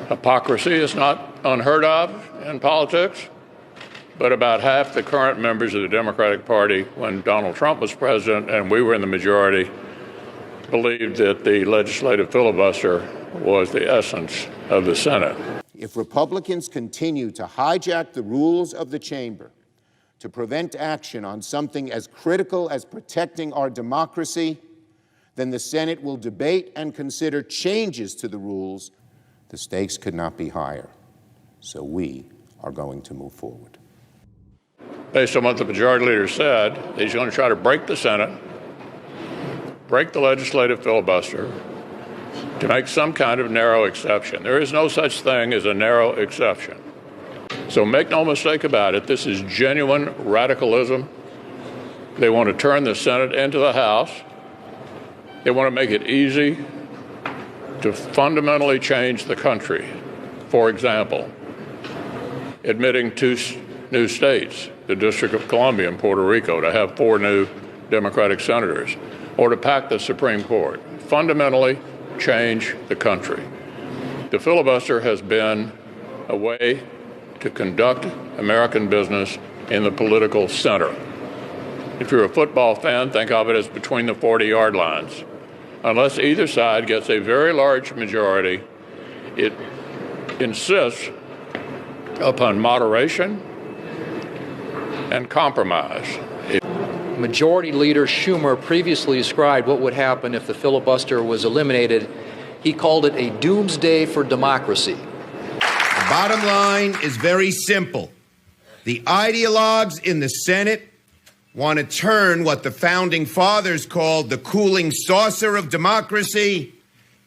Hypocrisy is not unheard of in politics, but about half the current members of the Democratic Party, when Donald Trump was president and we were in the majority, believed that the legislative filibuster was the essence of the Senate. If Republicans continue to hijack the rules of the chamber to prevent action on something as critical as protecting our democracy, then the Senate will debate and consider changes to the rules. The stakes could not be higher, so we are going to move forward. Based on what the majority leader said, he's going to try to break the Senate, break the legislative filibuster, to make some kind of narrow exception. There is no such thing as a narrow exception. So make no mistake about it, this is genuine radicalism. They want to turn the Senate into the House. They want to make it easy to fundamentally change the country. For example, admitting 2 new states, the District of Columbia and Puerto Rico, to have 4 new Democratic senators, or to pack the Supreme Court. Fundamentally change the country. The filibuster has been a way to conduct American business in the political center. If you're a football fan, think of it as between the 40-yard lines. Unless either side gets a very large majority, it insists upon moderation and compromise. Majority Leader Schumer previously described what would happen if the filibuster was eliminated. He called it a doomsday for democracy. The bottom line is very simple. The ideologues in the Senate want to turn what the Founding Fathers called the cooling saucer of democracy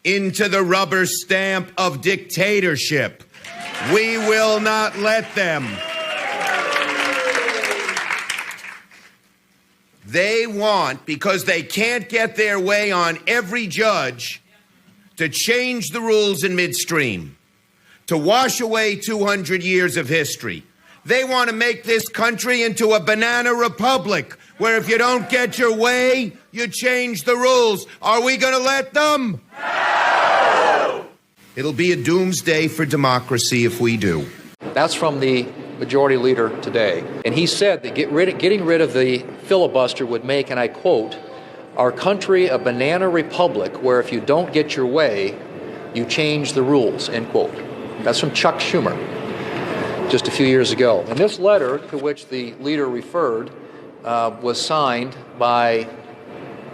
into the rubber stamp of dictatorship. We will not let them. They want, because they can't get their way on every judge, to change the rules in midstream, to wash away 200 years of history. They want to make this country into a banana republic, where if you don't get your way, you change the rules. Are we going to let them? No! It'll be a doomsday for democracy if we do. That's from the Majority Leader today. And he said that getting rid of the filibuster would make, and I quote, our country a banana republic where if you don't get your way, you change the rules, end quote. That's from Chuck Schumer just a few years ago. And this letter, to which the leader referred, was signed by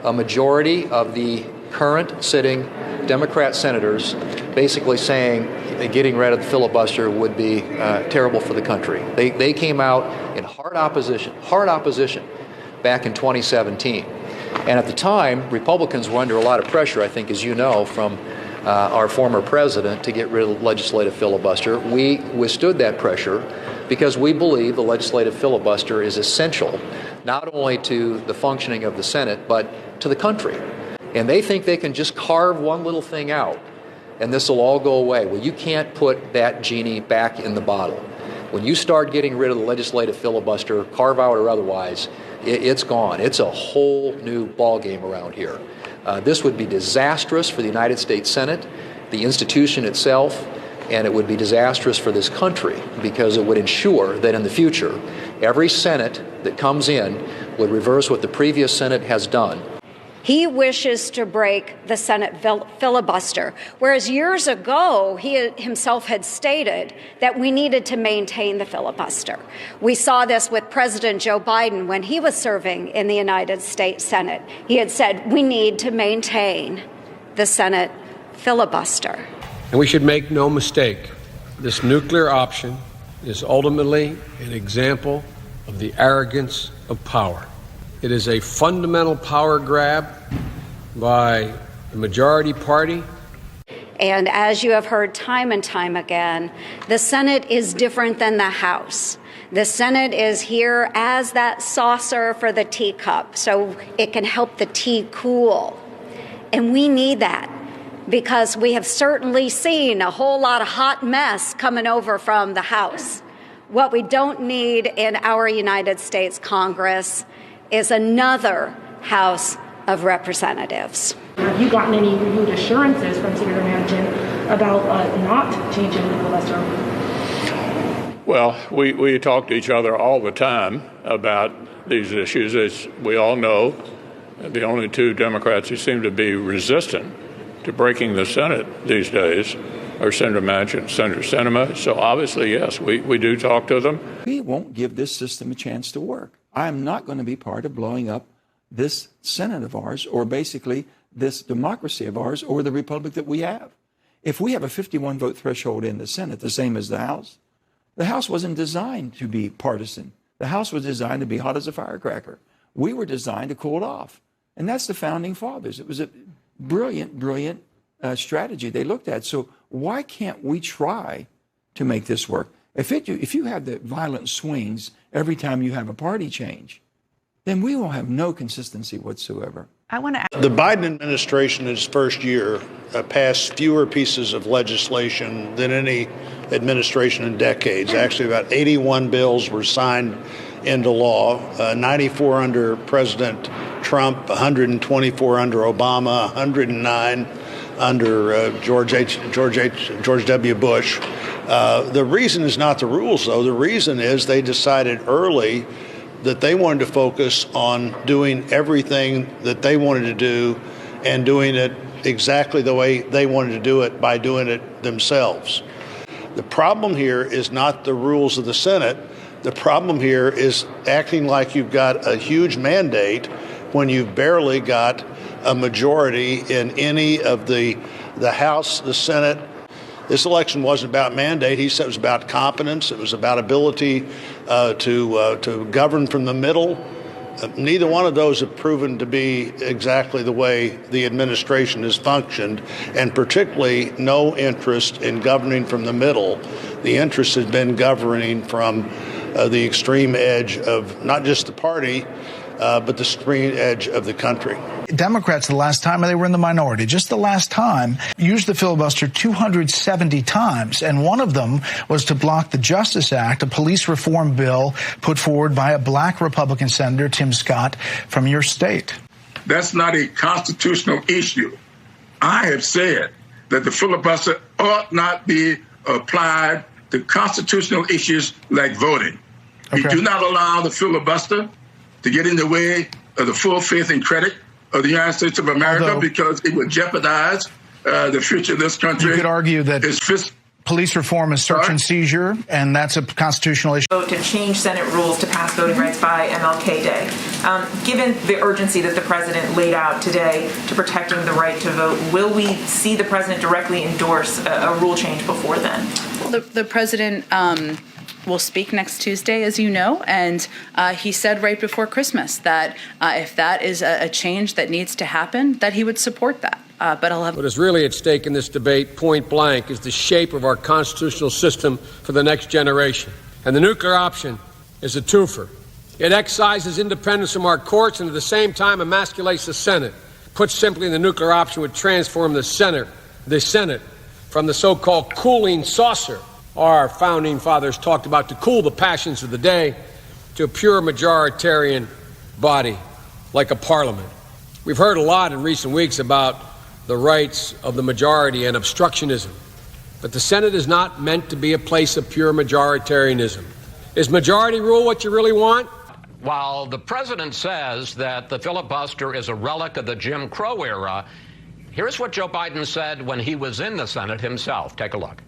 a majority of the current sitting Democrat senators, basically saying getting rid of the filibuster would be terrible for the country. They came out in hard opposition back in 2017. And at the time, Republicans were under a lot of pressure, I think, as you know, from our former president to get rid of the legislative filibuster. We withstood that pressure because we believe the legislative filibuster is essential not only to the functioning of the Senate, but to the country. And they think they can just carve one little thing out and this will all go away. Well, you can't put that genie back in the bottle. When you start getting rid of the legislative filibuster, carve out or otherwise, it's gone. It's a whole new ballgame around here. This would be disastrous for the United States Senate, the institution itself, and it would be disastrous for this country because it would ensure that in the future, every Senate that comes in would reverse what the previous Senate has done. He wishes to break the Senate filibuster, whereas years ago he himself had stated that we needed to maintain the filibuster. We saw this with President Joe Biden when he was serving in the United States Senate. He had said we need to maintain the Senate filibuster. And we should make no mistake, this nuclear option is ultimately an example of the arrogance of power. It is a fundamental power grab by the majority party. And as you have heard time and time again, the Senate is different than the House. The Senate is here as that saucer for the teacup, so it can help the tea cool. And we need that because we have certainly seen a whole lot of hot mess coming over from the House. What we don't need in our United States Congress is another House of Representatives. Have you gotten any renewed assurances from Senator Manchin about not changing the filibuster? Well, we talk to each other all the time about these issues. As we all know, the only two Democrats who seem to be resistant to breaking the Senate these days are Senator Manchin and Senator Sinema. So obviously, yes, we do talk to them. We won't give this system a chance to work. I am not going to be part of blowing up this Senate of ours, or basically this democracy of ours, or the republic that we have. If we have a 51 vote threshold in the Senate, the same as the House wasn't designed to be partisan. The House was designed to be hot as a firecracker. We were designed to cool it off. And that's the founding fathers. It was a brilliant strategy they looked at. So why can't we try to make this work? If you have the violent swings every time you have a party change, then we will have no consistency whatsoever. The Biden administration, in its first year, passed fewer pieces of legislation than any administration in decades. Actually, about 81 bills were signed into law, 94 under President Trump, 124 under Obama, 109 under George W. Bush. The reason is not the rules, though. The reason is they decided early that they wanted to focus on doing everything that they wanted to do and doing it exactly the way they wanted to do it by doing it themselves. The problem here is not the rules of the Senate. The problem here is acting like you've got a huge mandate when you've barely got a majority in any of the House, the Senate. This election wasn't about mandate. He said it was about competence. It was about ability to govern from the middle. Neither one of those have proven to be exactly the way the administration has functioned, and particularly no interest in governing from the middle. The interest has been governing from the extreme edge of not just the party, but the extreme edge of the country. Democrats, the last time they were in the minority, just the last time, used the filibuster 270 times, and one of them was to block the Justice Act, a police reform bill put forward by a black Republican senator, Tim Scott, from your state. That's not a constitutional issue. I have said that the filibuster ought not be applied to constitutional issues like voting. Okay. We do not allow the filibuster to get in the way of the full faith and credit of the United States of America, because it would jeopardize the future of this country. You could argue that police reform is search and seizure, and that's a constitutional issue. To change Senate rules to pass voting rights by MLK Day. Given the urgency that the president laid out today to protecting the right to vote, will we see the president directly endorse a rule change before then? Well, the president will speak next Tuesday, as you know, and he said right before Christmas that if that is a change that needs to happen, that he would support that. What is really at stake in this debate, point blank, is the shape of our constitutional system for the next generation. And the nuclear option is a twofer. It excises independence from our courts and at the same time emasculates the Senate. Put simply, the nuclear option would transform the Senate from the so-called cooling saucer our founding fathers talked about to cool the passions of the day to a pure majoritarian body like a parliament. We've heard a lot in recent weeks about the rights of the majority and obstructionism, but the Senate is not meant to be a place of pure majoritarianism. Is majority rule what you really want? While the president says that the filibuster is a relic of the Jim Crow era, here's what Joe Biden said when he was in the Senate himself. Take a look.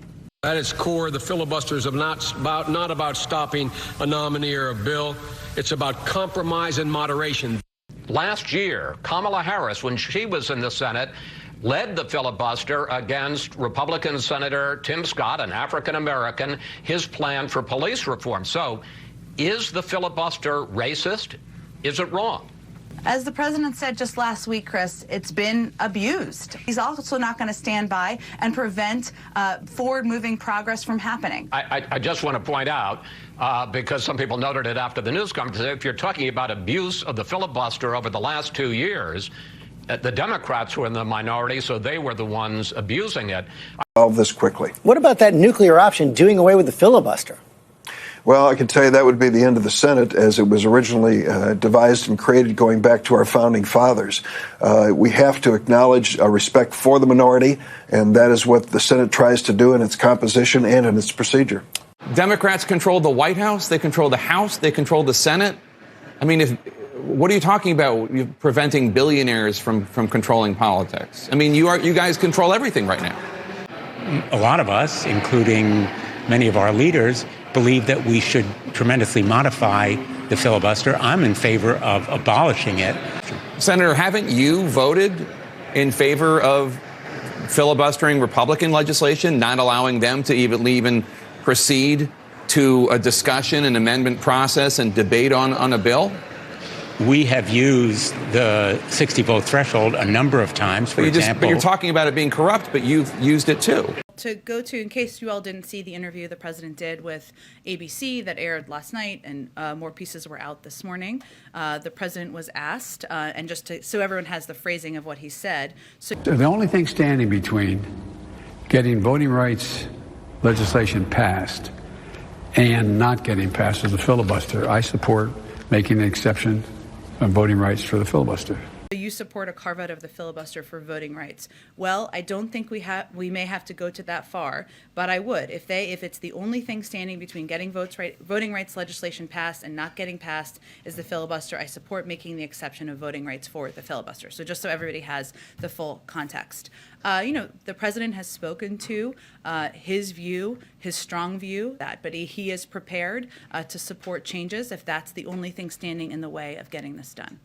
At its core, the filibuster is not about stopping a nominee or a bill. It's about compromise and moderation. Last year, Kamala Harris, when she was in the Senate, led the filibuster against Republican Senator Tim Scott, an African-American, his plan for police reform. So, is the filibuster racist? Is it wrong? As the president said just last week, Chris, it's been abused. He's also not going to stand by and prevent forward-moving progress from happening. I just want to point out, because some people noted it after the news conference, if you're talking about abuse of the filibuster over the last 2 years, the Democrats were in the minority, so they were the ones abusing it. Solve this quickly. What about that nuclear option doing away with the filibuster? Well, I can tell you that would be the end of the Senate as it was originally devised and created going back to our founding fathers. We have to acknowledge a respect for the minority, and that is what the Senate tries to do in its composition and in its procedure. Democrats control the White House, they control the House, they control the Senate. I mean, what are you talking about, preventing billionaires from controlling politics? I mean, you guys control everything right now. A lot of us, including many of our leaders, believe that we should tremendously modify the filibuster. I'm in favor of abolishing it. Senator, haven't you voted in favor of filibustering Republican legislation, not allowing them to even proceed to a discussion and amendment process and debate on a bill? We have used the 60-vote threshold a number of times, for example. But you're talking about it being corrupt, but you've used it too. To go to, in case you all didn't see the interview the president did with ABC that aired last night, and more pieces were out this morning, the president was asked, and so everyone has the phrasing of what he said. So the only thing standing between getting voting rights legislation passed and not getting passed is a filibuster. I support making an exception on voting rights for the filibuster. You support a carve-out of the filibuster for voting rights. Well, I don't think we may have to go to that far, but I would. If it's the only thing standing between getting voting rights legislation passed and not getting passed is the filibuster, I support making the exception of voting rights for the filibuster. So just so everybody has the full context. The president has spoken to his view, his strong view, but he is prepared to support changes if that's the only thing standing in the way of getting this done.